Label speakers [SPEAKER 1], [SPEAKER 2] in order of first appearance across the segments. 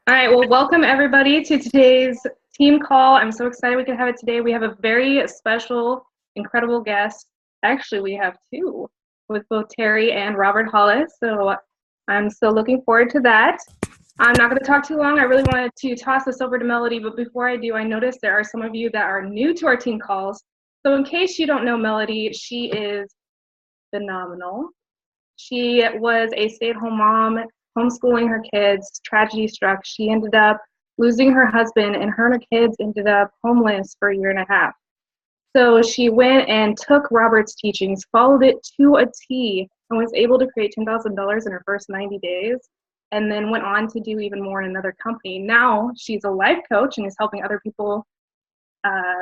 [SPEAKER 1] All right, well, welcome everybody to today's team call. I'm so excited we can have it today. We have a very special, incredible guest. Actually, we have two with both Terry and Robert Hollis, so I'm still looking forward to that. I'm not going to talk too long. I really wanted to toss this over to Melody, but before I do, I noticed there are some of you that are new to our team calls. So in case you don't know Melody, she is phenomenal. She was a stay-at-home mom, homeschooling her kids. Tragedy struck. She ended up losing her husband, and her and her kids ended up homeless for a year and a half. So she went and took Robert's teachings, followed it to a T, and was able to create $10,000 in her first 90 days, and then went on to do even more in another company. Now she's a life coach and is helping other people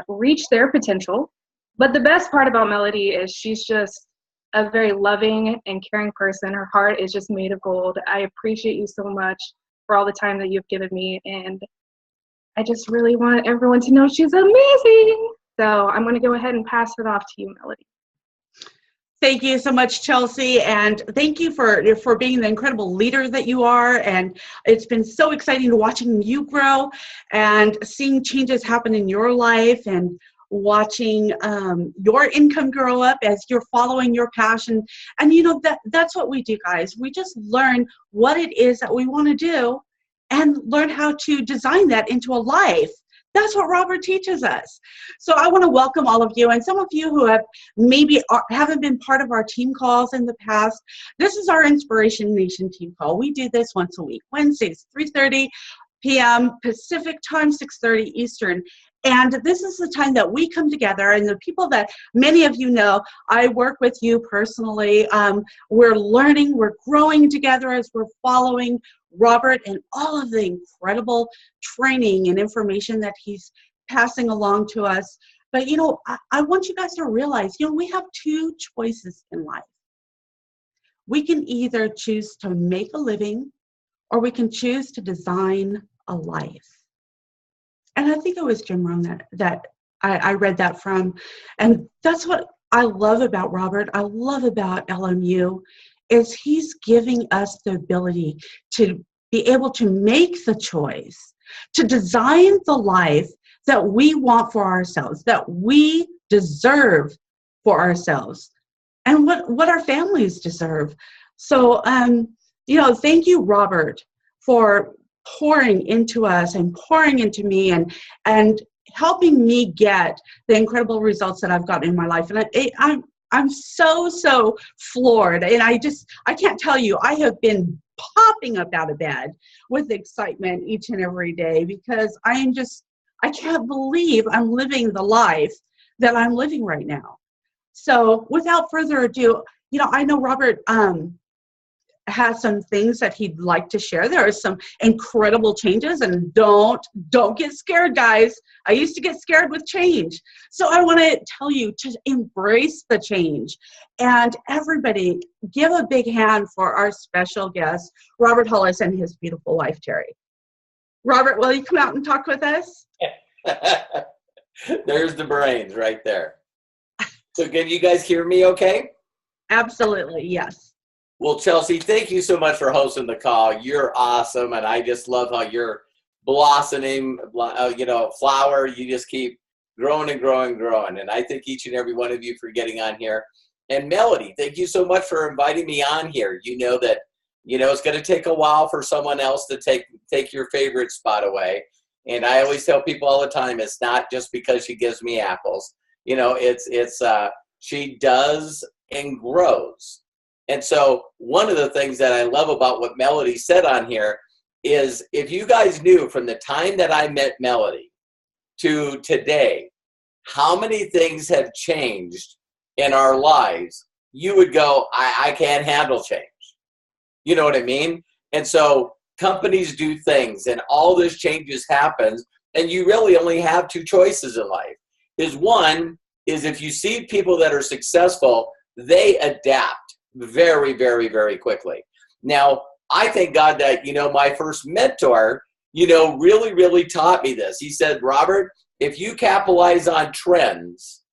[SPEAKER 1] reach their potential. But the best part about Melody is she's just a very loving and caring person. Her heart is just made of gold. I appreciate you so much for all the time that you've given me, and I just really want everyone to know she's amazing. So I'm going to go ahead and pass it off to you, Melody.
[SPEAKER 2] Thank you so much, Chelsea, and thank you for being the incredible leader that you are. And it's been so exciting watching you grow and seeing changes happen in your life and watching your income grow up as you're following your passion. And you know, that's what we do, guys. We just learn what it is that we want to do and learn how to design that into a life. That's what Robert teaches us. So I want to welcome all of you, and some of you who have maybe haven't been part of our team calls in the past. This is our Inspiration Nation team call. We do this once a week, Wednesdays, 3:30 p.m. Pacific time, 6:30 Eastern. And this is the time that we come together, and the people that many of you know, I work with you personally. We're learning, we're growing together as we're following Robert and all of the incredible training and information that he's passing along to us. But, you know, I want you guys to realize, you know, we have two choices in life. We can either choose to make a living, or we can choose to design a life. And I think it was Jim Rohn that I read that from. And that's what I love about Robert. I love about LMU is he's giving us the ability to be able to make the choice, to design the life that we want for ourselves, that we deserve for ourselves, and what our families deserve. So, you know, thank you, Robert, for pouring into us and pouring into me and helping me get the incredible results that I've gotten in my life. And I'm so floored. And I can't tell you, I have been popping up out of bed with excitement each and every day because I can't believe I'm living the life that I'm living right now. So without further ado, you know, I know Robert has some things that he'd like to share. There are some incredible changes, and don't get scared, guys. I used to get scared with change. So I want to tell you to embrace the change. And everybody, give a big hand for our special guest, Robert Hollis, and his beautiful wife, Terry. Robert, will you come out and talk with us?
[SPEAKER 3] There's the brains right there. So can you guys hear me okay?
[SPEAKER 2] Absolutely, yes.
[SPEAKER 3] Well, Chelsea, thank you so much for hosting the call. You're awesome, and I just love how you're blossoming, you know, flower. You just keep growing and growing and growing, and I thank each and every one of you for getting on here. And Melody, thank you so much for inviting me on here. You know that, you know, it's going to take a while for someone else to take your favorite spot away, and I always tell people all the time, it's not just because she gives me apples. You know, she does and grows. And so one of the things that I love about what Melody said on here is if you guys knew from the time that I met Melody to today, how many things have changed in our lives, you would go, I can't handle change. You know what I mean? And so companies do things and all this changes happens, and you really only have two choices in life. One is if you see people that are successful, they adapt very, very, very quickly. Now, I thank God that, you know, my first mentor, you know, really, really taught me this. He said, Robert, if you capitalize on trends,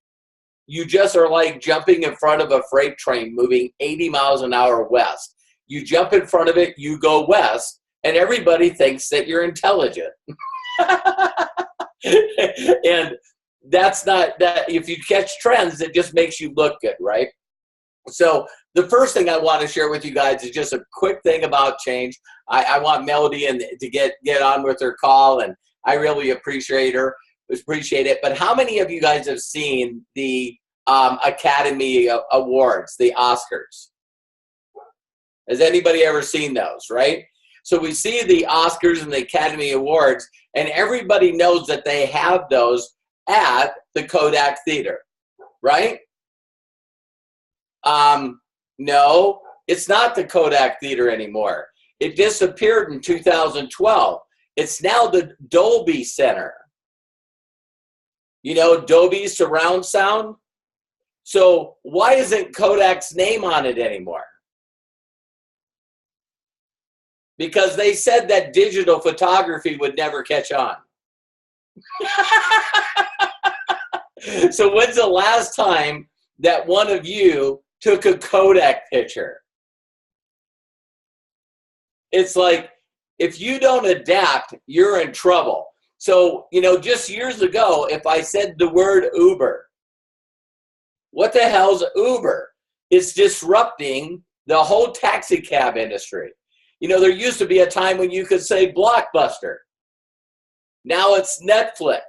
[SPEAKER 3] you just are like jumping in front of a freight train moving 80 miles an hour west. You jump in front of it, you go west, and everybody thinks that you're intelligent. And that's not that. If you catch trends, it just makes you look good, right? So the first thing I want to share with you guys is just a quick thing about change. I want Melody to get on with her call, and I really appreciate it. But how many of you guys have seen the Academy Awards, the Oscars? Has anybody ever seen those, right? So we see the Oscars and the Academy Awards, and everybody knows that they have those at the Kodak Theatre, right? No, it's not the Kodak Theatre anymore. It disappeared in 2012. It's now the Dolby Center. You know, Dolby surround sound. So why isn't Kodak's name on it anymore? Because they said that digital photography would never catch on. So when's the last time that one of you took a Kodak picture? It's like, if you don't adapt, you're in trouble. So, you know, just years ago, if I said the word Uber, what the hell's Uber? It's disrupting the whole taxi cab industry. You know, there used to be a time when you could say Blockbuster. Now it's Netflix.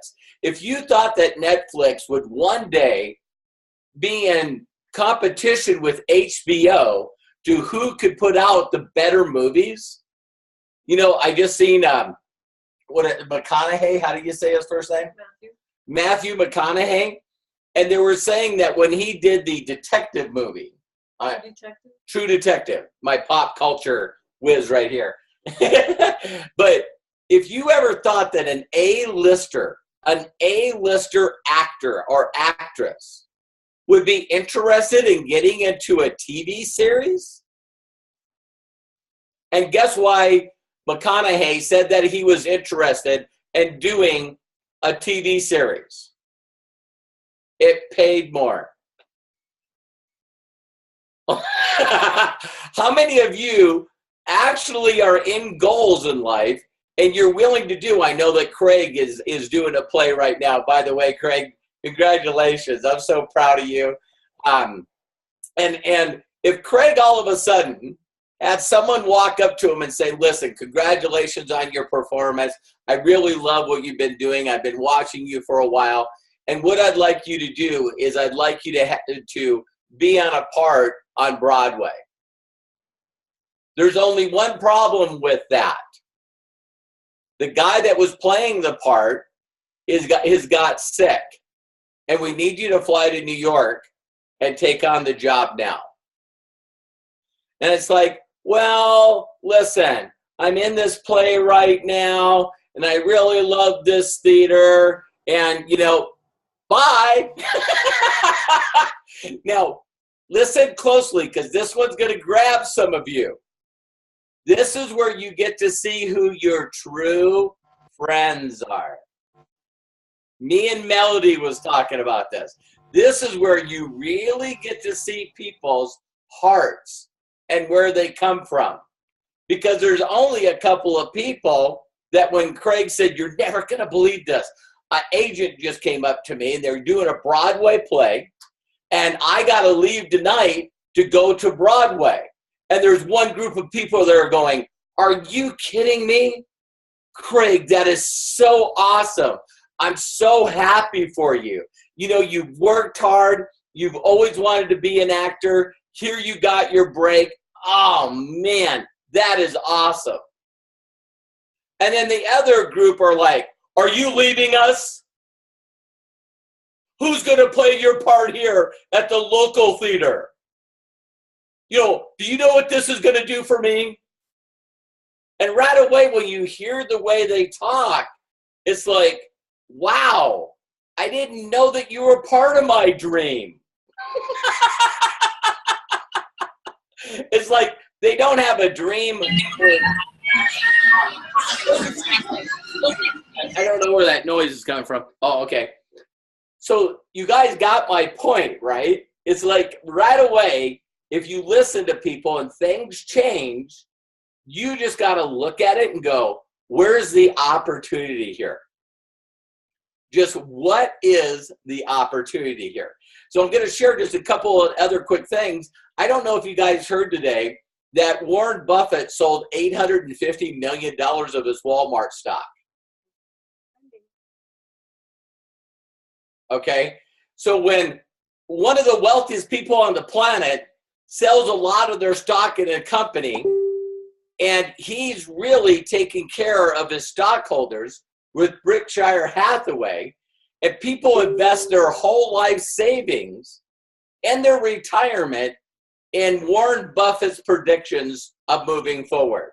[SPEAKER 3] If you thought that Netflix would one day be in competition with HBO to who could put out the better movies, you know, I just seen McConaughey. How do you say his first name? Matthew McConaughey. And they were saying that when he did the detective movie, True Detective, my pop culture whiz right here. But if you ever thought that an A-lister actor or actress would be interested in getting into a TV series? And guess why McConaughey said that he was interested in doing a TV series? It paid more. How many of you actually are in goals in life and you're willing to do? I know that Craig is doing a play right now. By the way, Craig, congratulations. I'm so proud of you. And if Craig all of a sudden had someone walk up to him and say, listen, congratulations on your performance. I really love what you've been doing. I've been watching you for a while. And what I'd like you to do is I'd like you to be on a part on Broadway. There's only one problem with that. The guy that was playing the part has got sick. And we need you to fly to New York and take on the job now. And it's like, well, listen, I'm in this play right now, and I really love this theater, and, you know, bye. Now, listen closely, because this one's going to grab some of you. This is where you get to see who your true friends are. Me and Melody was talking about this. This is where you really get to see people's hearts and where they come from. Because there's only a couple of people that when Craig said, you're never going to believe this, an agent just came up to me and they're doing a Broadway play, and I got to leave tonight to go to Broadway. And there's one group of people that are going, are you kidding me? Craig, that is so awesome. I'm so happy for you. You know, you've worked hard. You've always wanted to be an actor. Here you got your break. Oh, man, that is awesome. And then the other group are like, are you leaving us? Who's going to play your part here at the local theater? You know, do you know what this is going to do for me? And right away, when you hear the way they talk, it's like, wow, I didn't know that you were part of my dream. It's like they don't have a dream. I don't know where that noise is coming from. Oh, okay. So you guys got my point, right? It's like right away, if you listen to people and things change, You just got to look at it and go, where's the opportunity here? Just what is the opportunity here? So I'm going to share just a couple of other quick things. I don't know if you guys heard today that Warren Buffett sold $850 million of his Walmart stock. Okay, so when one of the wealthiest people on the planet sells a lot of their stock in a company, and he's really taking care of his stockholders with Berkshire Hathaway, and people invest their whole life savings and their retirement in Warren Buffett's predictions of moving forward.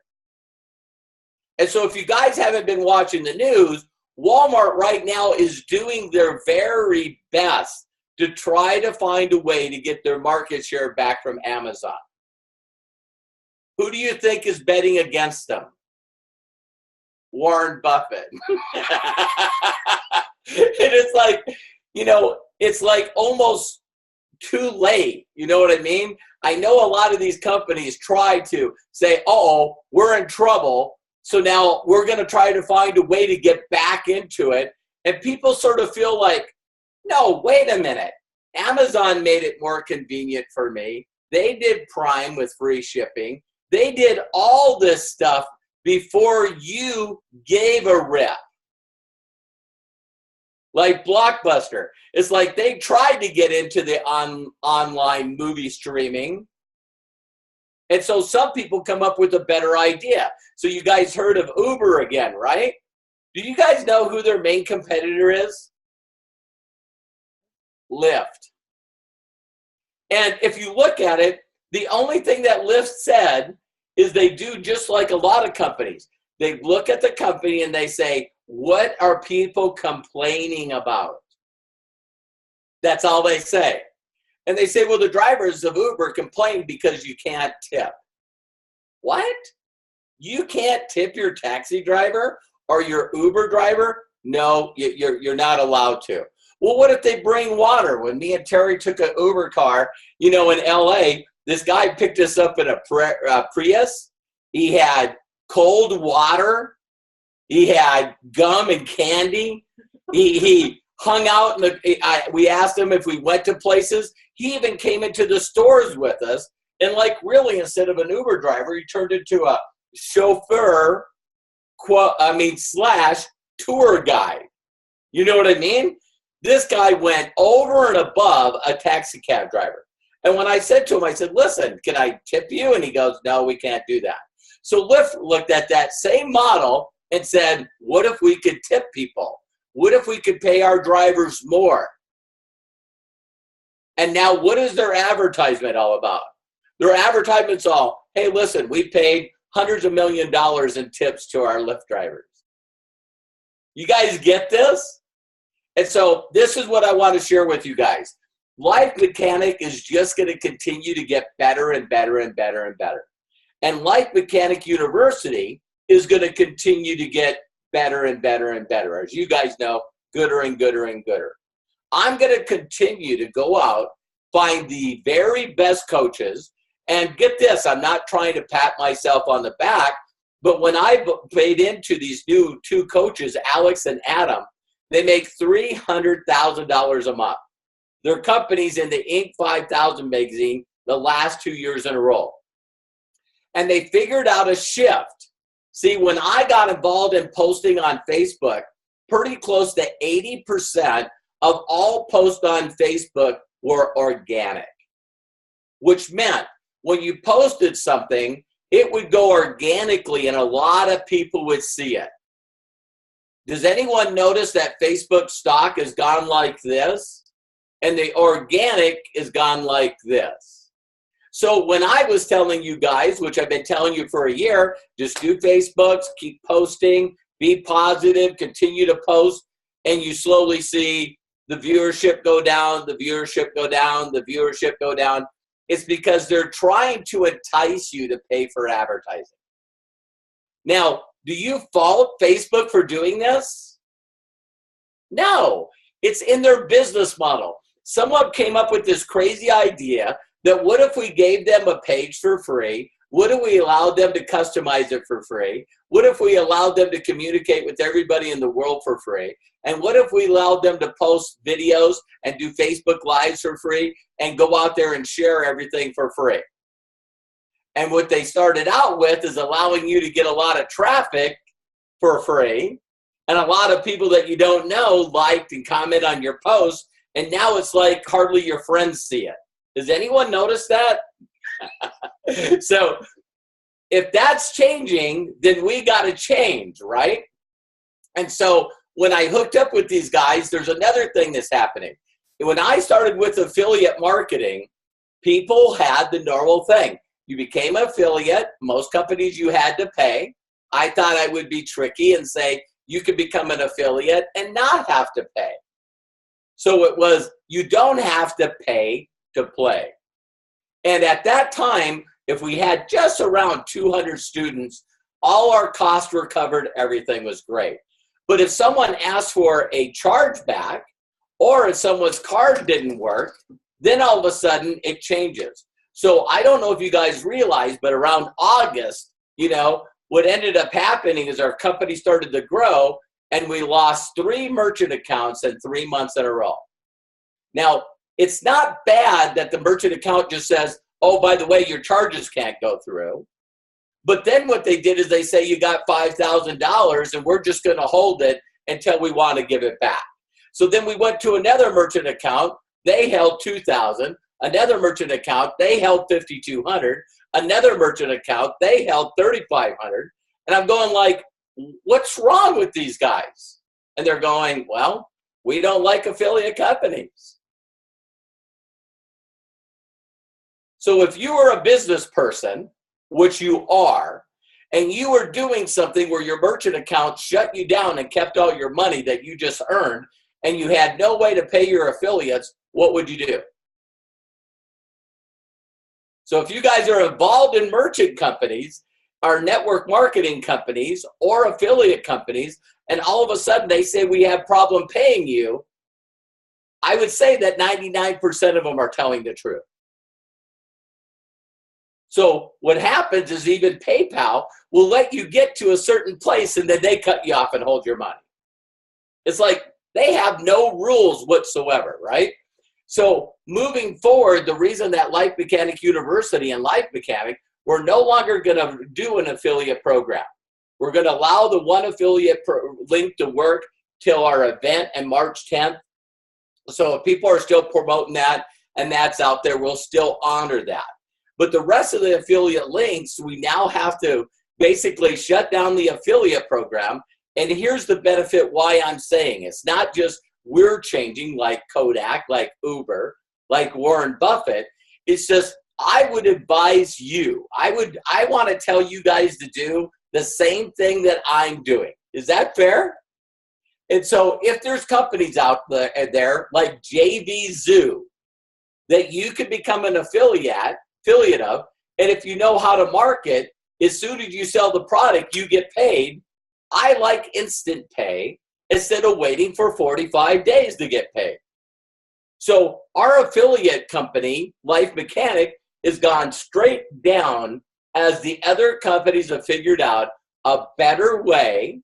[SPEAKER 3] And so if you guys haven't been watching the news, Walmart right now is doing their very best to try to find a way to get their market share back from Amazon. Who do you think is betting against them? Warren Buffett. And it's like, it's like almost too late. You know what I mean? I know a lot of these companies try to say, uh-oh, we're in trouble. So now we're going to try to find a way to get back into it. And people sort of feel like, no, wait a minute. Amazon made it more convenient for me. They did Prime with free shipping. They did all this stuff before you gave a rip. Like Blockbuster. It's like they tried to get into the online movie streaming. And so some people come up with a better idea. So you guys heard of Uber again, right? Do you guys know who their main competitor is? Lyft. And if you look at it, the only thing that Lyft said is they do just like a lot of companies. They look at the company and they say, what are people complaining about? That's all they say. And they say, well, the drivers of Uber complain because you can't tip. What? You can't tip your taxi driver or your Uber driver? No, you're not allowed to. Well, what if they bring water? When me and Terry took an Uber car, in LA, this guy picked us up in a Prius. He had cold water. He had gum and candy. He hung out we asked him if we went to places. He even came into the stores with us. And really, instead of an Uber driver, he turned into a chauffeur, / tour guide. You know what I mean? This guy went over and above a taxi cab driver. And when I said to him, I said, listen, can I tip you? And he goes, no, we can't do that. So Lyft looked at that same model and said, what if we could tip people? What if we could pay our drivers more? And now what is their advertisement all about? Their advertisement's all, hey, listen, we paid hundreds of $millions in tips to our Lyft drivers. You guys get this? And so this is what I want to share with you guys. Life Mechanic is just going to continue to get better and better and better and better. And Life Mechanic University is going to continue to get better and better and better. As you guys know, gooder and gooder and gooder. I'm going to continue to go out, find the very best coaches, and get this, I'm not trying to pat myself on the back, but when I paid into these new two coaches, Alex and Adam, they make $300,000 a month. Their company's in the Inc. 5000 magazine the last 2 years in a row. And they figured out a shift. See, when I got involved in posting on Facebook, pretty close to 80% of all posts on Facebook were organic, which meant when you posted something, it would go organically and a lot of people would see it. Does anyone notice that Facebook stock has gone like this and the organic has gone like this? So when I was telling you guys, which I've been telling you for a year, just do Facebooks, keep posting, be positive, continue to post, and you slowly see the viewership go down, the viewership go down, the viewership go down. It's because they're trying to entice you to pay for advertising. Now, do you fault Facebook for doing this? No, it's in their business model. Someone came up with this crazy idea that what if we gave them a page for free, What if we allowed them to customize it for free? What if we allowed them to communicate with everybody in the world for free? And what if we allowed them to post videos and do Facebook Lives for free and go out there and share everything for free? And what they started out with is allowing you to get a lot of traffic for free. And a lot of people that you don't know liked and comment on your posts. And now it's like hardly your friends see it. Does anyone notice that? So if that's changing, then we got to change, right? And so when I hooked up with these guys, there's another thing that's happening. When I started with affiliate marketing, people had the normal thing. You became an affiliate. Most companies you had to pay. I thought I would be tricky and say you could become an affiliate and not have to pay. So it was, you don't have to pay to play. And at that time, if we had just around 200 students, all our costs were covered, everything was great. But if someone asked for a chargeback, or if someone's card didn't work, then all of a sudden it changes. So I don't know if you guys realize, but around August, you know, what ended up happening is our company started to grow and we lost 3 merchant accounts in 3 months in a row. Now, it's not bad that the merchant account just says, oh, by the way, your charges can't go through. But then what they did is they say you got $5,000 and we're just going to hold it until we want to give it back. So then we went to another merchant account. They held $2,000. Another merchant account, they held $5,200. Another merchant account, they held $3,500. And I'm going like, what's wrong with these guys? And they're going, well, we don't like affiliate companies. So if you are a business person, which you are, and you were doing something where your merchant account shut you down and kept all your money that you just earned, and you had no way to pay your affiliates, what would you do? So if you guys are involved in merchant companies, or network marketing companies, or affiliate companies, and all of a sudden they say we have problem paying you, I would say that 99% of them are telling the truth. So what happens is even PayPal will let you get to a certain place and then they cut you off and hold your money. It's like they have no rules whatsoever, right? So moving forward, the reason that Life Mechanic University and Life Mechanic, we're no longer going to do an affiliate program. We're going to allow the one affiliate link to work till our event on March 10th. So if people are still promoting that and that's out there, we'll still honor that. But the rest of the affiliate links, we now have to basically shut down the affiliate program. And here's the benefit why I'm saying it's not just we're changing like Kodak, like Uber, like Warren Buffett. It's just I would advise you. I want to tell you guys to do the same thing that I'm doing. Is that fair? And so if there's companies out there like JV Zoo that you could become an affiliate of, and if you know how to market, as soon as you sell the product, you get paid. I like instant pay instead of waiting for 45 days to get paid. So our affiliate company, Life Mechanic, has gone straight down as the other companies have figured out a better way,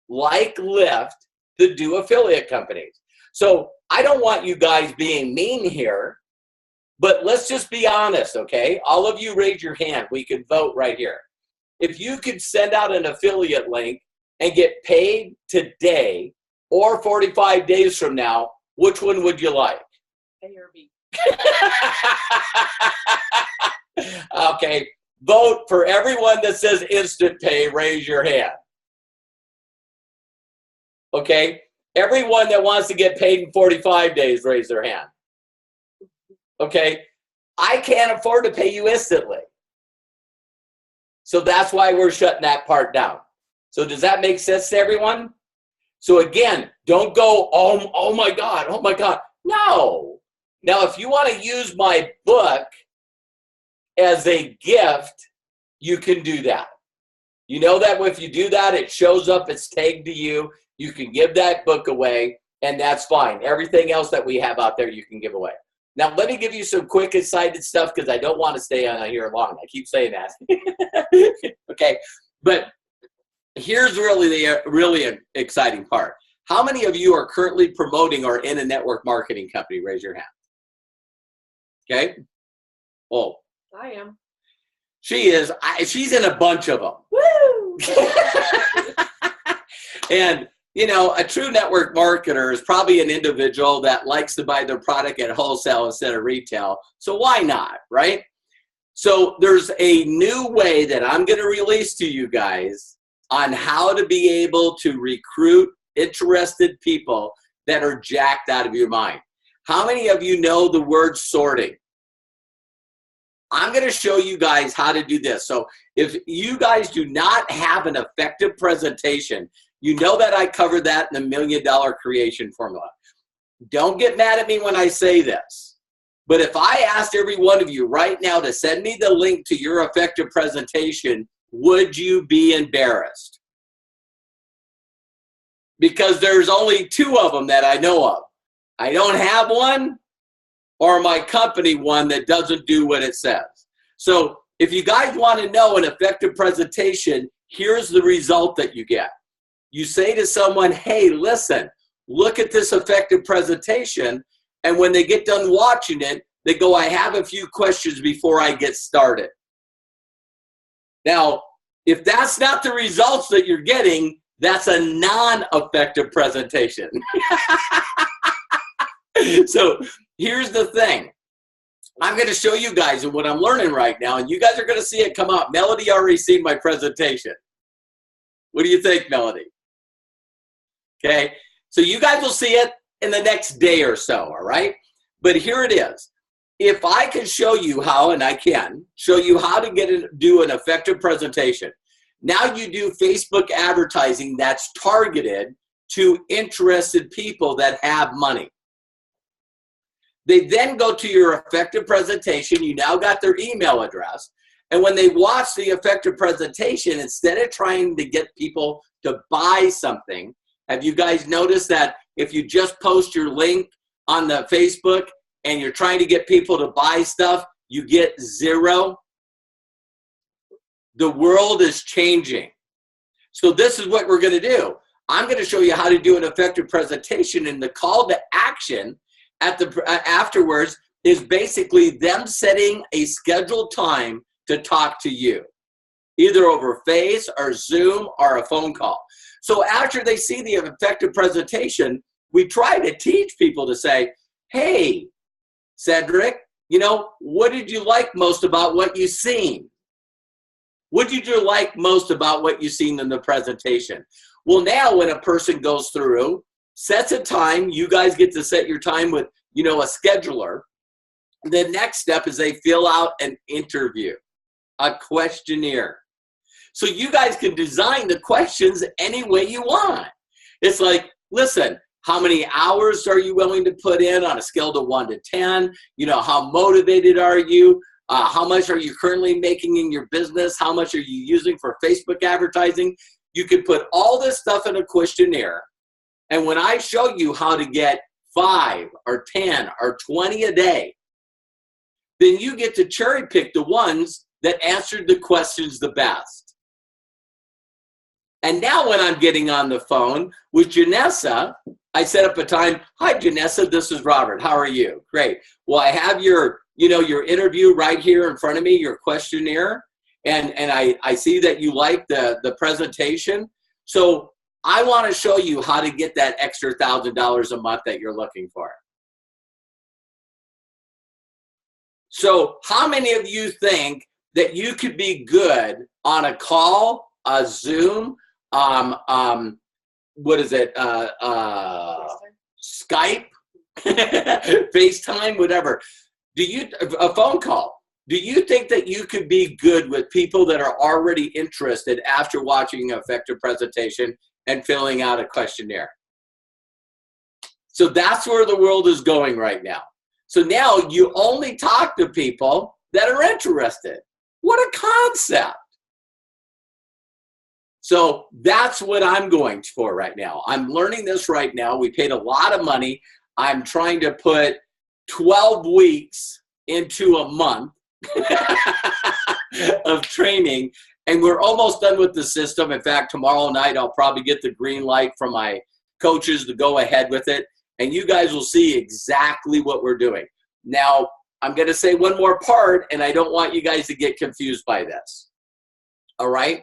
[SPEAKER 3] like Lyft, to do affiliate companies. So I don't want you guys being mean here, but let's just be honest, okay? All of you raise your hand. We could vote right here. If you could send out an affiliate link and get paid today or 45 days from now, which one would you like?
[SPEAKER 2] A or B.
[SPEAKER 3] Okay, vote for everyone that says instant pay, raise your hand. Okay, everyone that wants to get paid in 45 days, raise their hand. Okay, I can't afford to pay you instantly. So that's why we're shutting that part down. So does that make sense to everyone? So again, don't go, oh my God. No. Now, if you want to use my book as a gift, you can do that. You know that if you do that, it shows up, it's tagged to you. You can give that book away, and that's fine. Everything else that we have out there, you can give away. Now, let me give you some quick, excited stuff because I don't want to stay on here long. I keep saying that. Okay, but here's really the really exciting part. How many of you are currently promoting or in a network marketing company? Raise your hand. Okay. Oh,
[SPEAKER 1] I am.
[SPEAKER 3] she is. She's in a bunch of them.
[SPEAKER 1] Woo!
[SPEAKER 3] And you know, a true network marketer is probably an individual that likes to buy their product at wholesale instead of retail. So why not, right? So there's a new way that I'm going to release to you guys on how to be able to recruit interested people that are jacked out of your mind. How many of you know the word sorting? I'm going to show you guys how to do this. So if you guys do not have an effective presentation, you know that I covered that in the $1 Million Creation Formula. Don't get mad at me when I say this. But if I asked every one of you right now to send me the link to your effective presentation, would you be embarrassed? Because there's only 2 of them that I know of. I don't have one, or my company one that doesn't do what it says. So if you guys want to know an effective presentation, here's the result that you get. You say to someone, hey, listen, look at this effective presentation. And when they get done watching it, they go, I have a few questions before I get started. Now, if that's not the results that you're getting, that's a non-effective presentation. So here's the thing. I'm going to show you guys what I'm learning right now, and you guys are going to see it come out. Melody already seen my presentation. What do you think, Melody? Okay, so you guys will see it in the next day or so, all right? But here it is. If I can show you how, and I can, show you how to do an effective presentation. Now you do Facebook advertising that's targeted to interested people that have money. They then go to your effective presentation. You now got their email address. And when they watch the effective presentation, instead of trying to get people to buy something, have you guys noticed that if you just post your link on the Facebook and you're trying to get people to buy stuff, you get 0? The world is changing. So this is what we're going to do. I'm going to show you how to do an effective presentation, and the call to action afterwards is basically them setting a scheduled time to talk to you, either over Face or Zoom or a phone call. So after they see the effective presentation, we try to teach people to say, hey, Cedric, you know, what did you like most about what you've seen? What did you like most about what you've seen in the presentation? Well, now when a person goes through, sets a time, you guys get to set your time with, you know, a scheduler. The next step is they fill out an interview, a questionnaire. So you guys can design the questions any way you want. It's like, listen, how many hours are you willing to put in on a scale to 1 to 10? You know, how motivated are you? How much are you currently making in your business? How much are you using for Facebook advertising? You can put all this stuff in a questionnaire. And when I show you how to get 5 or 10 or 20 a day, then you get to cherry pick the ones that answered the questions the best. And now when I'm getting on the phone with Janessa, I set up a time. Hi, Janessa, this is Robert. How are you? Great. Well, I have your, you know, your interview right here in front of me, your questionnaire. And I see that you like the presentation. So I want to show you how to get that extra $1,000 a month that you're looking for. So how many of you think that you could be good on a call, a Zoom, what is it, Skype, FaceTime, whatever. A phone call. Do you think that you could be good with people that are already interested after watching an effective presentation and filling out a questionnaire? So that's where the world is going right now. So now you only talk to people that are interested. What a concept. So that's what I'm going for right now. I'm learning this right now. We paid a lot of money. I'm trying to put 12 weeks into a month of training, and we're almost done with the system. In fact, tomorrow night, I'll probably get the green light from my coaches to go ahead with it, and you guys will see exactly what we're doing. Now, I'm going to say one more part, and I don't want you guys to get confused by this. All right?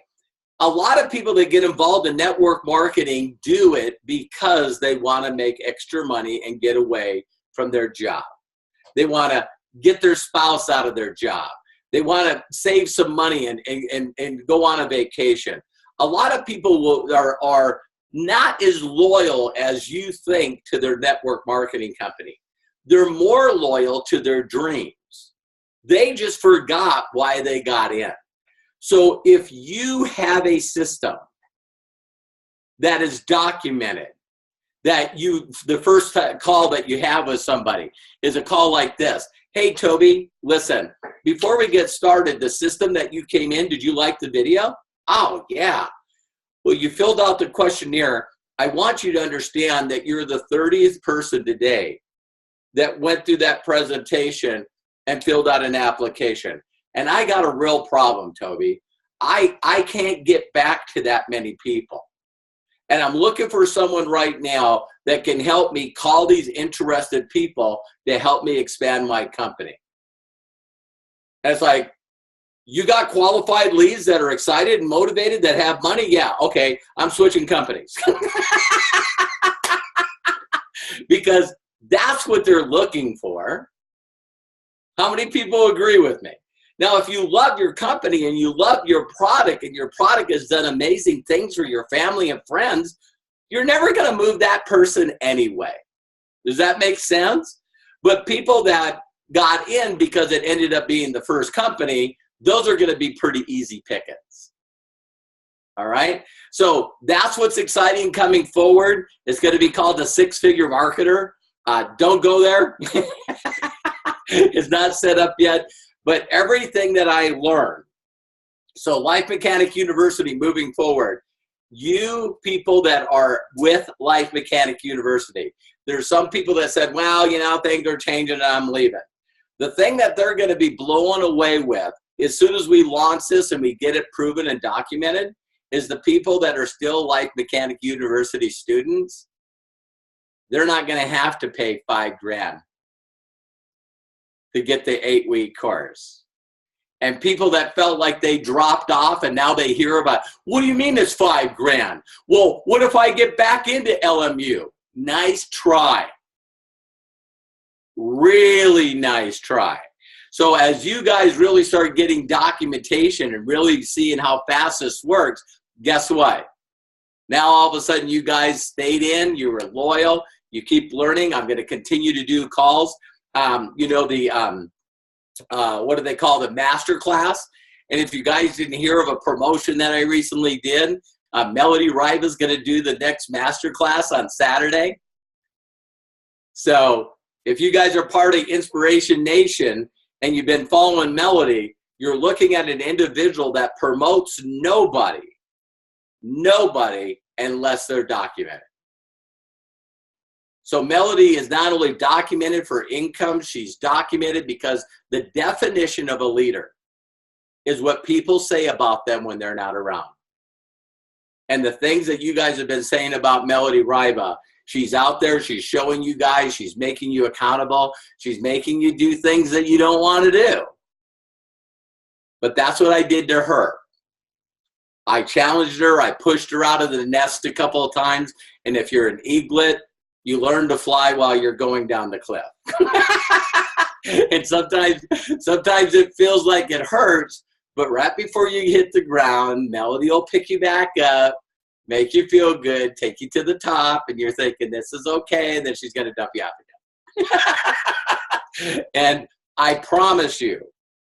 [SPEAKER 3] A lot of people that get involved in network marketing do it because they want to make extra money and get away from their job. They want to get their spouse out of their job. They want to save some money and go on a vacation. A lot of people are not as loyal as you think to their network marketing company. They're more loyal to their dreams. They just forgot why they got in. So if you have a system that is documented, that the first call that you have with somebody is a call like this. Hey, Toby, listen, before we get started, the system that you came in, did you like the video? Oh, yeah. Well, you filled out the questionnaire. I want you to understand that you're the 30th person today that went through that presentation and filled out an application. And I got a real problem, Toby. I can't get back to that many people. And I'm looking for someone right now that can help me call these interested people to help me expand my company. And it's like, you got qualified leads that are excited and motivated, that have money? Yeah, okay, I'm switching companies. Because that's what they're looking for. How many people agree with me? Now, if you love your company and you love your product and your product has done amazing things for your family and friends, you're never going to move that person anyway. Does that make sense? But people that got in because it ended up being the first company, those are going to be pretty easy pickings. All right? So that's what's exciting coming forward. It's going to be called the SixFigure Marketer. Don't go there. It's not set up yet. But everything that I learned, so Life Mechanic University moving forward, you people that are with Life Mechanic University, there's some people that said, well, you know, things are changing and I'm leaving. The thing that they're going to be blown away with as soon as we launch this and we get it proven and documented is the people that are still Life Mechanic University students, they're not going to have to pay $5,000 to get the 8-week course. And people that felt like they dropped off and now they hear about, what do you mean it's $5,000? Well, what if I get back into LMU? Nice try. Really nice try. So as you guys really start getting documentation and really seeing how fast this works, guess what? Now all of a sudden you guys stayed in, you were loyal, you keep learning. I'm going to continue to do calls. You know, what do they call the master class? And if you guys didn't hear of a promotion that I recently did, Melody Riva is going to do the next master class on Saturday. So if you guys are part of Inspiration Nation and you've been following Melody, you're looking at an individual that promotes nobody unless they're documented. So Melody is not only documented for income, she's documented because the definition of a leader is what people say about them when they're not around. And the things that you guys have been saying about Melody Riva, she's out there, she's showing you guys, she's making you accountable, she's making you do things that you don't want to do. But that's what I did to her. I challenged her, I pushed her out of the nest a couple of times, and if you're an eaglet, you learn to fly while you're going down the cliff. And sometimes it feels like it hurts, but right before you hit the ground, Melody will pick you back up, make you feel good, take you to the top, and you're thinking, this is okay, and then she's going to dump you out again. And I promise you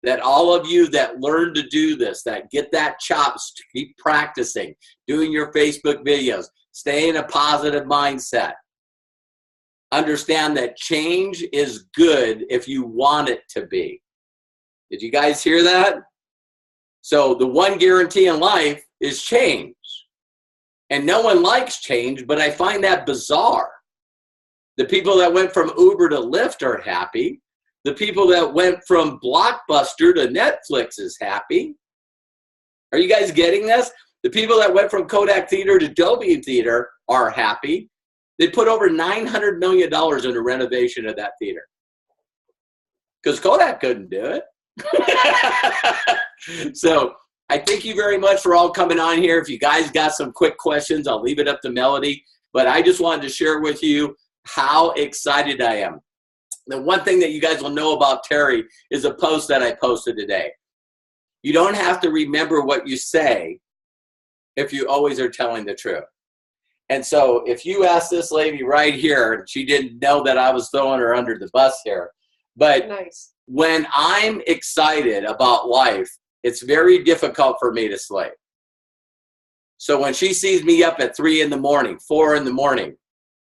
[SPEAKER 3] that all of you that learn to do this, that get that chops to keep practicing, doing your Facebook videos, stay in a positive mindset, understand that change is good if you want it to be. Did you guys hear that? So the one guarantee in life is change. And no one likes change, but I find that bizarre. The people that went from Uber to Lyft are happy. The people that went from Blockbuster to Netflix is happy. Are you guys getting this? The people that went from Kodak Theatre to Dolby Theatre are happy. They put over $900 million into renovation of that theater because Kodak couldn't do it. So I thank you very much for all coming on here. If you guys got some quick questions, I'll leave it up to Melody. But I just wanted to share with you how excited I am. The one thing that you guys will know about Terry is a post that I posted today. You don't have to remember what you say if you always are telling the truth. And so if you ask this lady right here, and she didn't know that I was throwing her under the bus here, but
[SPEAKER 4] Nice.
[SPEAKER 3] when I'm excited about life, it's very difficult for me to sleep. So when she sees me up at 3 in the morning, 4 in the morning,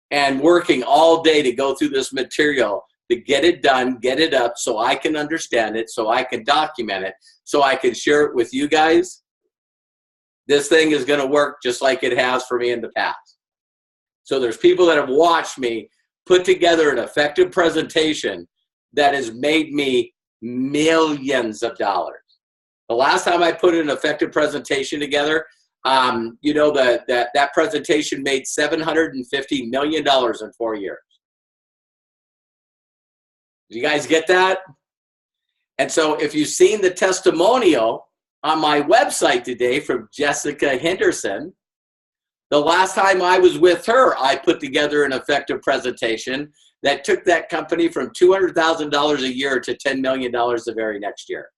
[SPEAKER 3] and working all day to go through this material to get it done, get it up so I can understand it, so I can document it, so I can share it with you guys, this thing is going to work just like it has for me in the past. So there's people that have watched me put together an effective presentation that has made me millions of dollars. The last time I put an effective presentation together, you know, that presentation made $750 million in 4 years. Do you guys get that? And so if you've seen the testimonial on my website today from Jessica Henderson, the last time I was with her, I put together an effective presentation that took that company from $200,000 a year to $10 million the very next year.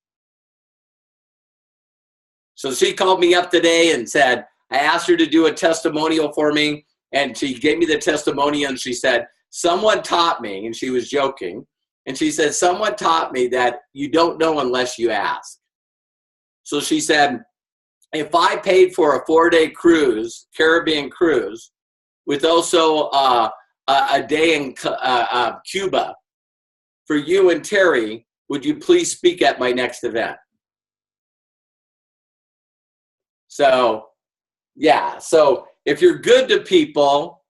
[SPEAKER 3] So she called me up today and said, I asked her to do a testimonial for me, and she gave me the testimonial, and she said, someone taught me, and she was joking, and she said, someone taught me that you don't know unless you ask. So she said, if I paid for a 4-day cruise, Caribbean cruise, with also a day in Cuba, for you and Terry, would you please speak at my next event? So, yeah. So if you're good to people,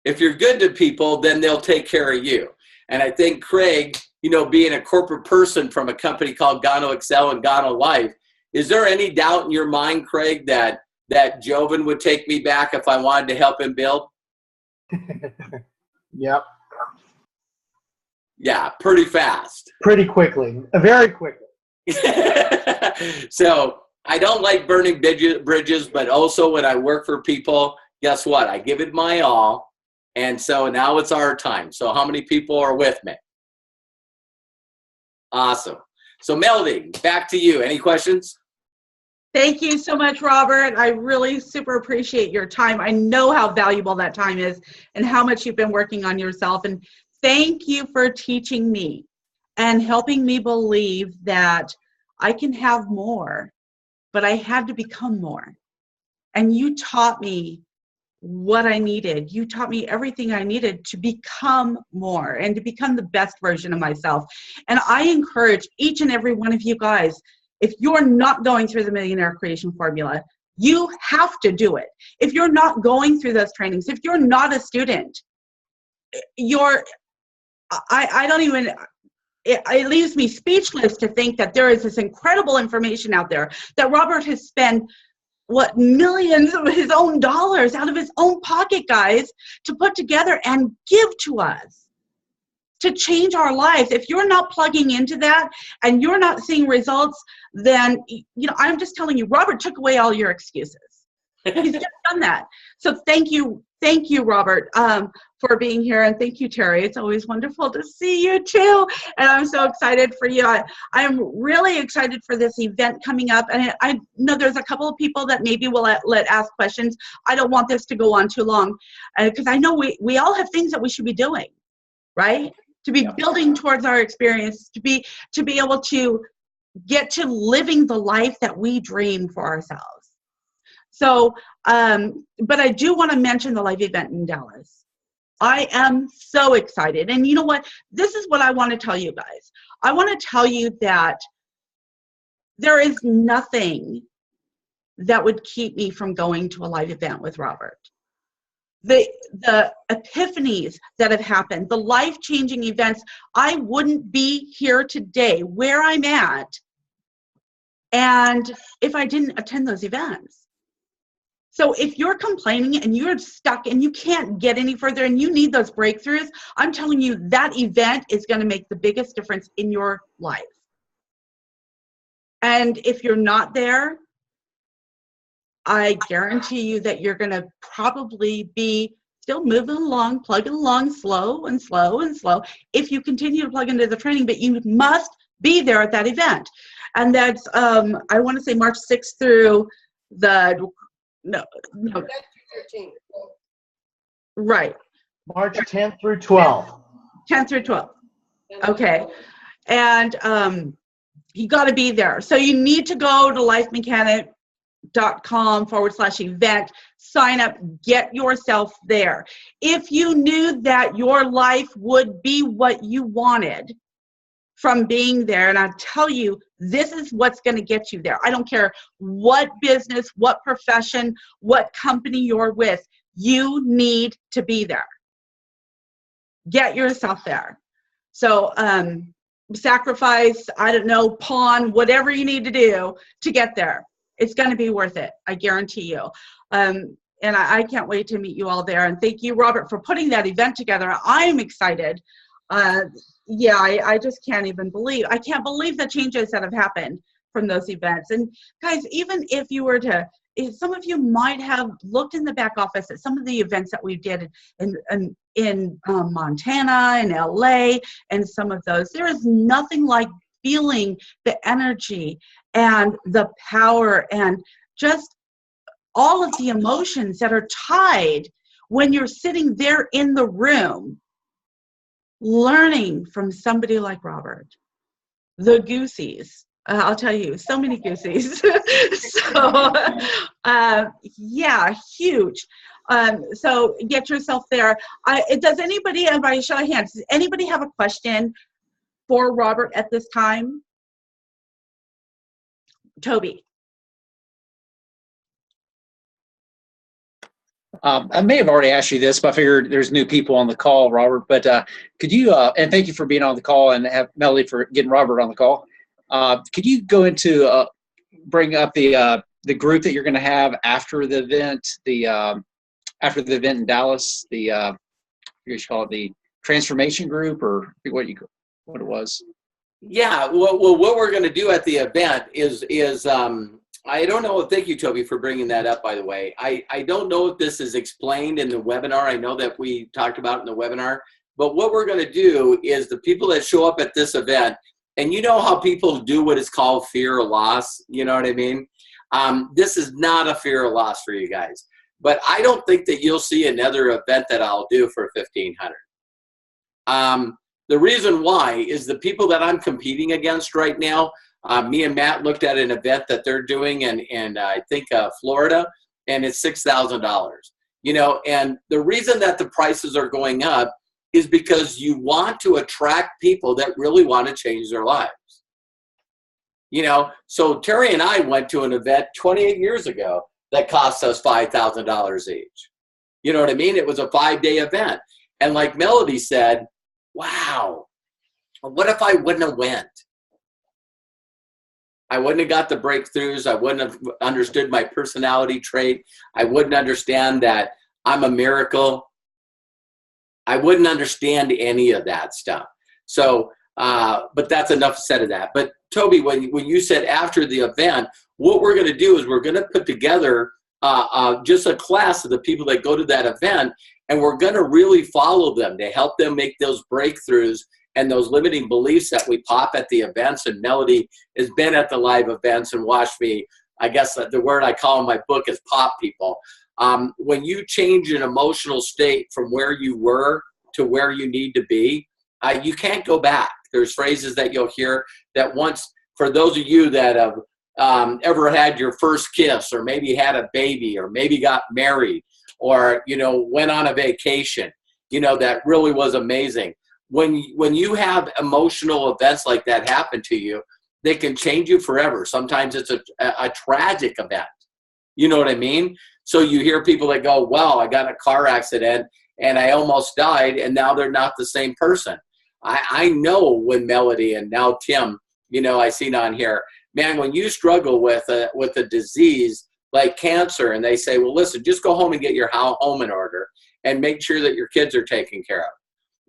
[SPEAKER 3] then they'll take care of you. And I think Craig, you know, being a corporate person from a company called Gano Excel and Gano Life, is there any doubt in your mind, Craig, that Jovan would take me back if I wanted to help him build?
[SPEAKER 4] Yep.
[SPEAKER 3] Yeah, pretty fast.
[SPEAKER 4] Pretty quickly. Very quickly.
[SPEAKER 3] So I don't like burning bridges, but also when I work for people, guess what? I give it my all. And so now it's our time. So how many people are with me? Awesome. So Melody, back to you. Any questions?
[SPEAKER 2] Thank you so much, Robert. I really super appreciate your time. I know how valuable that time is and how much you've been working on yourself. And thank you for teaching me and helping me believe that I can have more, but I had to become more. And you taught me what I needed. You taught me everything I needed to become more and to become the best version of myself. And I encourage each and every one of you guys, if you're not going through the Millionaire Creation Formula, you have to do it. If you're not going through those trainings, if you're not a student, I don't even, it leaves me speechless to think that there is this incredible information out there that Robert has spent millions of his own dollars out of his own pocket, guys, to put together and give to us to change our lives. If you're not plugging into that and you're not seeing results, then, you know, I'm just telling you, Robert took away all your excuses. He's just done that. So thank you, Robert, for being here, and thank you, Terry. It's always wonderful to see you too, and I'm so excited for you. I'm really excited for this event coming up, and I know there's a couple of people that maybe will let ask questions. I don't want this to go on too long, because I know we all have things that we should be doing, right? To be building towards our experience, to be able to get to living the life that we dream for ourselves. So, but I do want to mention the live event in Dallas. I am so excited. And you know what? This is what I want to tell you guys. I want to tell you that there is nothing that would keep me from going to a live event with Robert. the epiphanies that have happened, the life-changing events. I wouldn't be here today where I'm at, and if I didn't attend those events. So if you're complaining and you're stuck and you can't get any further and you need those breakthroughs, I'm telling you that event is going to make the biggest difference in your life. And if you're not there, I guarantee you that you're going to probably be still moving along, plugging along slow and slow and slow if you continue to plug into the training, but you must be there at that event. And that's, I want to say March 6th through the, no.
[SPEAKER 5] 13th.
[SPEAKER 2] Right.
[SPEAKER 4] March 10th through 12th.
[SPEAKER 2] 10th through 12th. Okay. And you got to be there. So you need to go to lifemechanic.com/event, sign up, get yourself there. If you knew that your life would be what you wanted from being there, and I tell you, this is what's going to get you there. I don't care what business, what profession, what company you're with, you need to be there. Get yourself there. So, sacrifice, I don't know, pawn, whatever you need to do to get there. It's going to be worth it. I guarantee you. And I can't wait to meet you all there. And thank you, Robert, for putting that event together. I'm excited. Yeah, I just can't even believe. I can't believe the changes that have happened from those events. And guys, even if you were to, some of you might have looked in the back office at some of the events that we did in Montana and LA and some of those. There is nothing like feeling the energy and the power and just all of the emotions that are tied when you're sitting there in the room learning from somebody like Robert. The goosies. I'll tell you, so many goosies. So, yeah, huge. So get yourself there. Does anybody, by show of hands, does anybody have a question for Robert at this time? Toby.
[SPEAKER 6] I may have already asked you this, but I figured there's new people on the call, Robert. But could you, and thank you for being on the call and have Melody for getting Robert on the call. Could you go into, bring up the group that you're going to have after the event, after the event in Dallas, what you call it, the transformation group, or what it was?
[SPEAKER 3] Yeah, well, what we're going to do at the event is I don't know. Thank you, Toby, for bringing that up, by the way. I don't know if this is explained in the webinar. I know that we talked about it in the webinar. But what we're going to do is the people that show up at this event, and you know how people do what is called fear of loss, you know what I mean? This is not a fear of loss for you guys. But I don't think that you'll see another event that I'll do for 1,500. The reason why is the people that I'm competing against right now, me and Matt looked at an event that they're doing in I think Florida, and it's $6,000. You know, and the reason that the prices are going up is because you want to attract people that really want to change their lives. You know, so Terry and I went to an event 28 years ago that cost us $5,000 each. You know what I mean? It was a 5-day event. And like Melody said, wow, what if I wouldn't have went? I wouldn't have got the breakthroughs. I wouldn't have understood my personality trait. I wouldn't understand that I'm a miracle. I wouldn't understand any of that stuff. So, but that's enough said of that. But Toby, when you said after the event, what we're going to do is we're going to put together just a class of the people that go to that event, and we're going to really follow them to help them make those breakthroughs and those limiting beliefs that we pop at the events. And Melody has been at the live events and watched me. I guess the word I call in my book is pop people. When you change an emotional state from where you were to where you need to be, you can't go back. There's phrases that you'll hear that once, for those of you that have ever had your first kiss, or maybe had a baby, or maybe got married, or, you know, went on a vacation, you know, that really was amazing. When you have emotional events like that happen to you, they can change you forever. Sometimes it's a tragic event. You know what I mean? So you hear people that go, well, I got in a car accident and I almost died, and now they're not the same person. I know when Melody and now Tim, you know, I seen on here, man, when you struggle with a disease like cancer, and they say, well, listen, just go home and get your home in order and make sure that your kids are taken care of.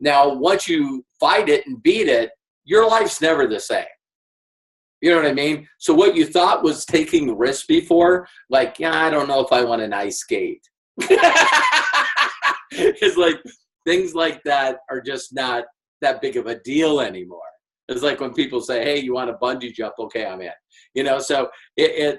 [SPEAKER 3] Now, once you fight it and beat it, your life's never the same. You know what I mean? So what you thought was taking risks before, like, yeah, I don't know if I want an ice skate. It's like things like that are just not that big of a deal anymore. It's like when people say, hey, you want a bungee jump? Okay, I'm in. You know, so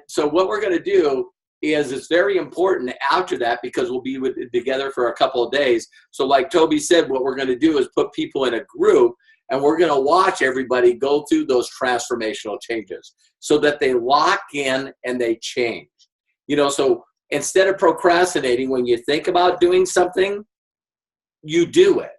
[SPEAKER 3] so what we're going to do is it's very important after that, because we'll be together for a couple of days. So like Toby said, what we're going to do is put people in a group, and we're going to watch everybody go through those transformational changes so that they lock in and they change. You know, so instead of procrastinating, when you think about doing something, you do it.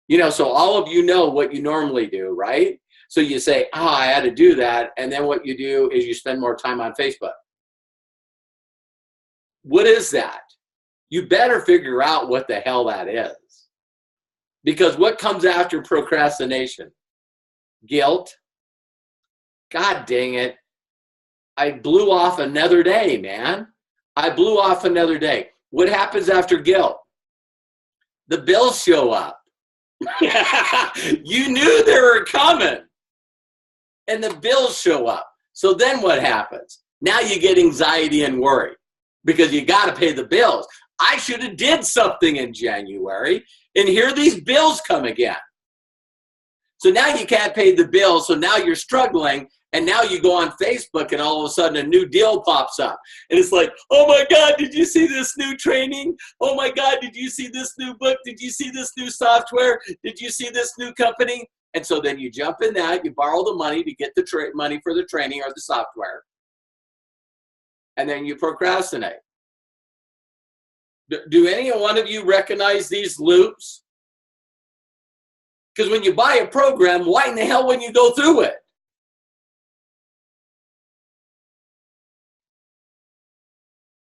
[SPEAKER 3] You know, so all of you know what you normally do, right? So you say, oh, I had to do that. And then what you do is you spend more time on Facebook. What is that? You better figure out what the hell that is. Because what comes after procrastination? Guilt. God dang it. I blew off another day, man. I blew off another day. What happens after guilt? The bills show up. You knew they were coming. And the bills show up. So then what happens? Now you get anxiety and worry because you got to pay the bills. I should have did something in January, and here these bills come again. So now you can't pay the bills, so now you're struggling, and now you go on Facebook, and all of a sudden a new deal pops up. And it's like, oh my God, did you see this new training? Oh my God, did you see this new book? Did you see this new software? Did you see this new company? And so then you jump in that, you borrow the money to get the money for the training or the software, and then you procrastinate. Do any one of you recognize these loops? Because when you buy a program, why in the hell wouldn't you go through it?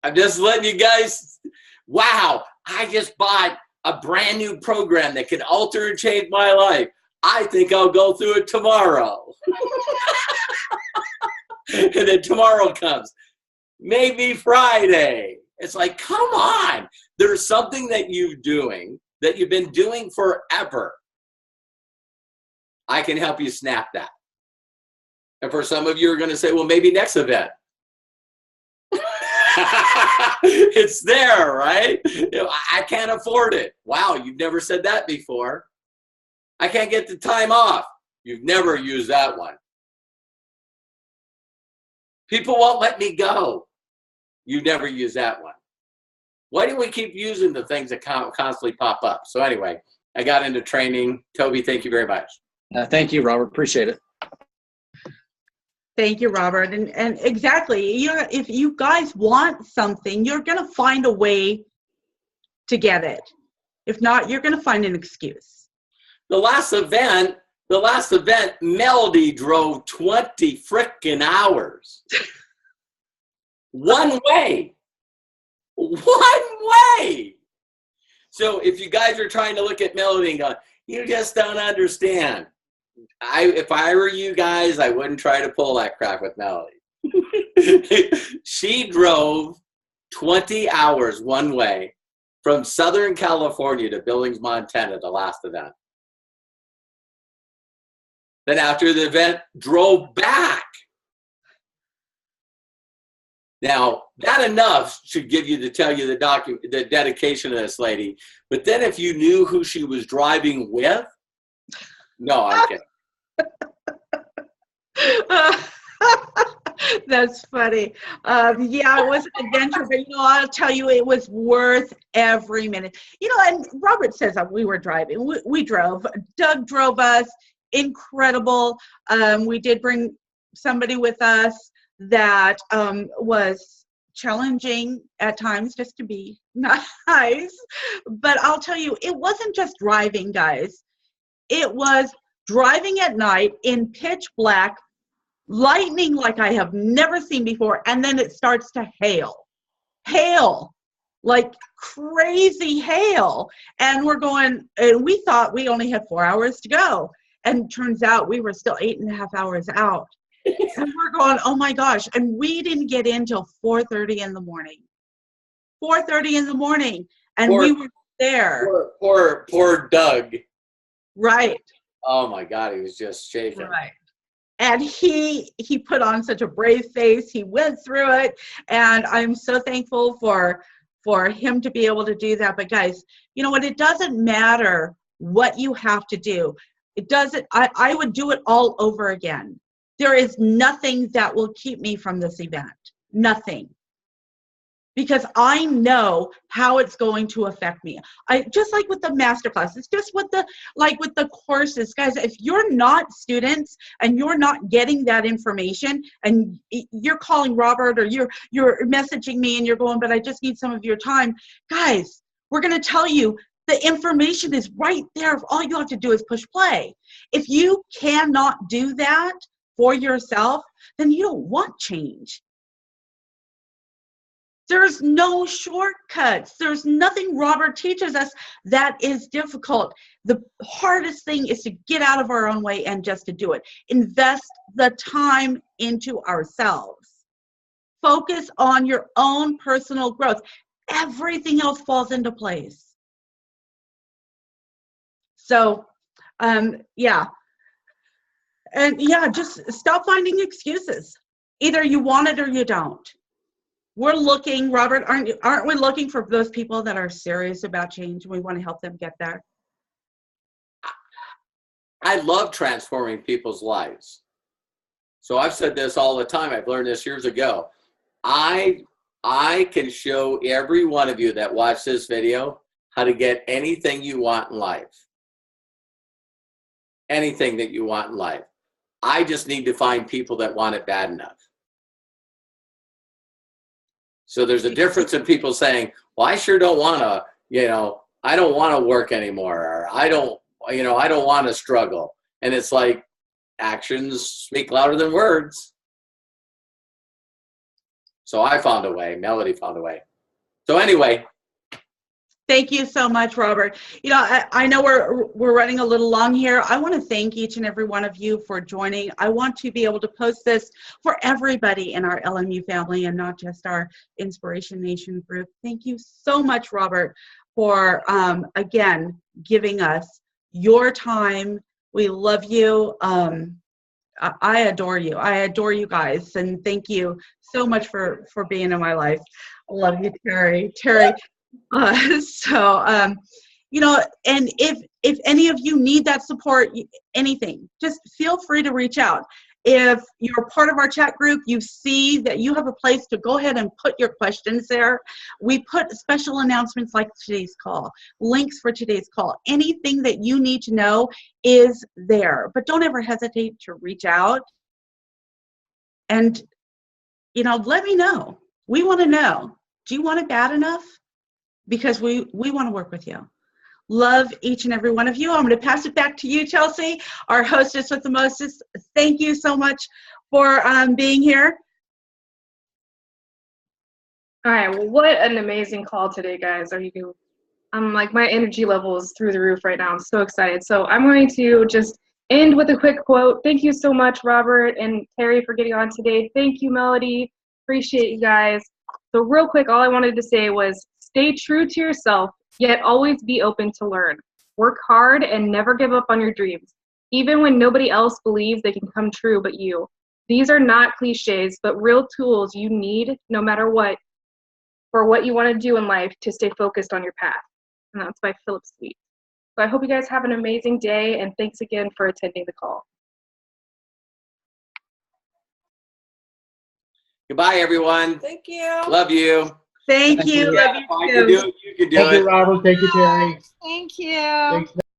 [SPEAKER 3] I'm just letting you guys, wow, I just bought a brand new program that can alter and change my life. I think I'll go through it tomorrow. And then tomorrow comes, maybe Friday. It's like, come on. There's something that you've been doing forever. I can help you snap that. And for some of you are going to say, well, maybe next event. It's there, right? You know, I can't afford it. Wow, you've never said that before. I can't get the time off. You've never used that one. People won't let me go. You never use that one. Why do we keep using the things that constantly pop up? So anyway, I got into training. Toby, thank you very much.
[SPEAKER 6] Thank you, Robert. Appreciate it.
[SPEAKER 2] Thank you, Robert. And exactly, you know, if you guys want something, you're going to find a way to get it. If not, you're going to find an excuse.
[SPEAKER 3] The last event, Melody drove 20 frickin' hours. One way. So if you guys are trying to look at Melody and go, you just don't understand. If I were you guys, I wouldn't try to pull that crap with Melody. She drove 20 hours one way from Southern California to Billings, Montana, the last event. Then after the event, drove back. Now, that enough should give you to tell you the dedication of this lady. But then if you knew who she was driving with, no, I'm kidding.
[SPEAKER 2] That's funny. Yeah, it was an adventure, but I'll tell you, it was worth every minute. And Robert says that we were driving. We drove. Doug drove us. Incredible. We did bring somebody with us that was challenging at times, just to be nice. But I'll tell you, it wasn't just driving, guys. It was driving at night in pitch black, lightning like I have never seen before, and then it starts to hail. hail, like crazy hail. And we're going, and we thought we only had 4 hours to go. And turns out we were still 8.5 hours out. And we're going, oh my gosh. And we didn't get in till 4:30 in the morning. 4:30 in the morning. And we were there.
[SPEAKER 3] Poor Doug.
[SPEAKER 2] Right.
[SPEAKER 3] Oh my God, he was just shaking.
[SPEAKER 2] Right. And he put on such a brave face. He went through it. And I'm so thankful for him to be able to do that. But guys, you know what? It doesn't matter what you have to do. It doesn't, I would do it all over again. There is nothing that will keep me from this event. Nothing. Because I know how it's going to affect me. Just like with the masterclass, it's just with the courses, guys. If you're not students and you're not getting that information, and you're calling Robert or you're messaging me and you're going, but I just need some of your time, guys. We're going to tell you the information is right there. All you have to do is push play. If you cannot do that for yourself, then you don't want change. There's no shortcuts. There's nothing Robert teaches us that is difficult. The hardest thing is to get out of our own way and just to do it. Invest the time into ourselves. Focus on your own personal growth. Everything else falls into place. So, yeah. And yeah, just stop finding excuses. Either you want it or you don't. We're looking, Robert, aren't we looking for those people that are serious about change? We want to help them get there.
[SPEAKER 3] I love transforming people's lives. So I've said this all the time. I've learned this years ago. I can show every one of you that watch this video how to get anything you want in life. Anything that you want in life. I just need to find people that want it bad enough. So there's a difference in people saying, well, I sure don't want to, I don't want to work anymore. Or I don't want to struggle. And it's like, actions speak louder than words. So I found a way. Melody found a way. So anyway.
[SPEAKER 2] Thank you so much, Robert. I know we're running a little long here. I want to thank each and every one of you for joining. I want to be able to post this for everybody in our LMU family and not just our Inspiration Nation group. Thank you so much, Robert, for, again, giving us your time. We love you. I adore you. I adore you guys. And thank you so much for being in my life. I love you, Terry. And if any of you need that support, anything, just feel free to reach out. If you're part of our chat group, you see that you have a place to go ahead and put your questions there. We put special announcements like today's call, links for today's call. Anything that you need to know is there, but don't ever hesitate to reach out and, let me know. We want to know, do you want it bad enough? Because we want to work with you. Love each and every one of you. I'm going to pass it back to you, Chelsea, our hostess with the mostest. Thank you so much for being here.
[SPEAKER 1] All right, well, what an amazing call today, guys. I'm like, my energy level is through the roof right now. I'm so excited. So I'm going to just end with a quick quote. Thank you so much, Robert and Terry, for getting on today. Thank you, Melody. Appreciate you guys. So real quick, all I wanted to say was stay true to yourself, yet always be open to learn. Work hard and never give up on your dreams, even when nobody else believes they can come true but you. These are not cliches, but real tools you need no matter what for what you want to do in life to stay focused on your path. And that's by Philip Sweet. So I hope you guys have an amazing day, and thanks again for attending the call.
[SPEAKER 3] Goodbye, everyone.
[SPEAKER 5] Thank you.
[SPEAKER 3] Love you.
[SPEAKER 2] Thank you.
[SPEAKER 3] Yeah, if I can do it, you can do it.
[SPEAKER 4] Thank you, Robert. Thank you, Terry.
[SPEAKER 5] Thank you.
[SPEAKER 4] Thanks,